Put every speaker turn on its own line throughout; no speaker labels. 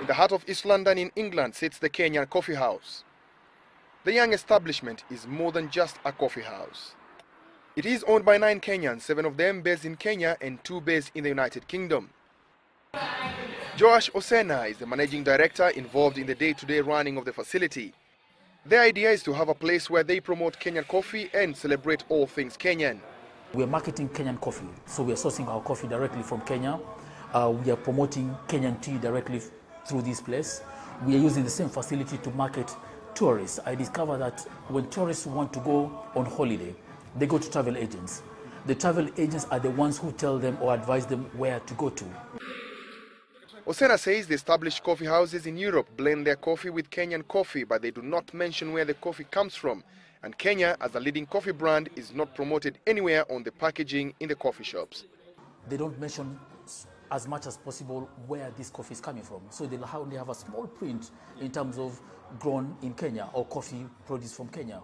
In the heart of East London in England sits the Kenyan Coffee House. The young establishment is more than just a coffee house. It is owned by 9 Kenyans, 7 of them based in Kenya and 2 based in the United Kingdom. Joash Osena is the managing director involved in the day-to-day running of the facility. Their idea is to have a place where they promote Kenyan coffee and celebrate all things Kenyan.
We are marketing Kenyan coffee, so we are sourcing our coffee directly from Kenya. We are promoting Kenyan tea directly through this place. We are using the same facility to market tourists. I discovered that when tourists want to go on holiday, they go to travel agents. The travel agents are the ones who tell them or advise them where to go to.
Osena says the established coffee houses in Europe blend their coffee with Kenyan coffee, but they do not mention where the coffee comes from. And Kenya, as a leading coffee brand, is not promoted anywhere on the packaging in the coffee shops.
They don't mention as much as possible where this coffee is coming from. So they'll only have a small print in terms of grown in Kenya or coffee produced from Kenya.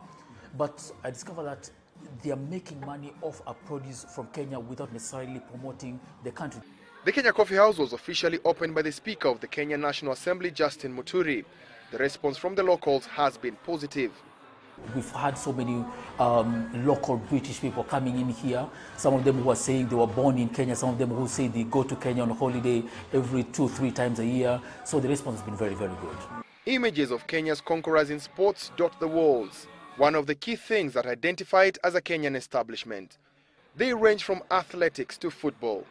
But I discovered that they are making money off a produce from Kenya without necessarily promoting the country.
The Kenya Coffee House was officially opened by the Speaker of the Kenya National Assembly, Justin Muturi. The response from the locals has been positive.
We've had so many local British people coming in here. Some of them who are saying they were born in Kenya, some of them who say they go to Kenya on holiday every 2-3 times a year. So the response has been very, very good. Images
of Kenya's conquerors in sports dot the walls. One of the key things that identify it as a Kenyan establishment. They range from athletics to football.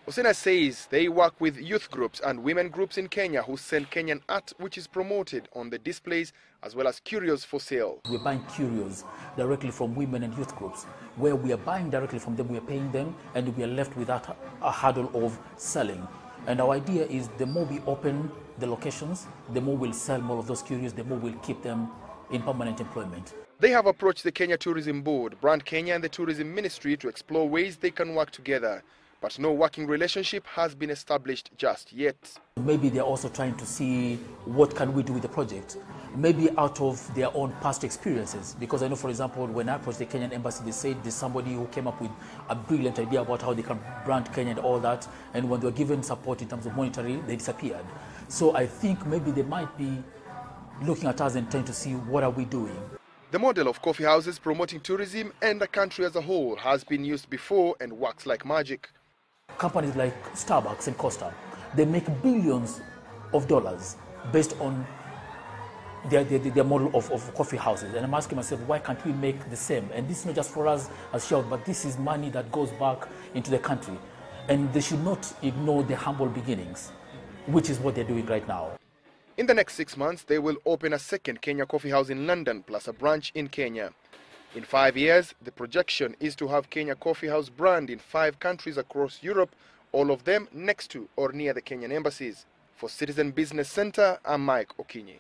Osena says they work with youth groups and women groups in Kenya who sell Kenyan art, which is promoted on the displays, as well as curios for sale.
We're buying curios directly from women and youth groups. Where we are buying directly from them, we are paying them, and we are left without a hurdle of selling. And our idea is the more we open the locations, the more we'll sell more of those curios, the more we'll keep them in permanent employment.
They have approached the Kenya Tourism Board, Brand Kenya and the Tourism Ministry to explore ways they can work together. But no working relationship has been established just yet.
Maybe they're also trying to see what can we do with the project, maybe out of their own past experiences. Because I know, for example, when I approached the Kenyan embassy, they said there's somebody who came up with a brilliant idea about how they can brand Kenya and all that. And when they were given support in terms of monetary, they disappeared. So I think maybe they might be looking at us and trying to see what are we doing.
The model of coffee houses promoting tourism and the country as a whole has been used before and works like magic.
Companies like Starbucks and Costa, they make billions of dollars based on their model of coffee houses. And I'm asking myself, why can't we make the same? And this is not just for us as Shell, but this is money that goes back into the country. And they should not ignore the humble beginnings, which is what they're doing right now.
In the next 6 months, they will open a second Kenya Coffee House in London, plus a branch in Kenya. In 5 years, the projection is to have Kenya Coffee House brand in 5 countries across Europe, all of them next to or near the Kenyan embassies. For Citizen Business Center, I'm Mike Okinyi.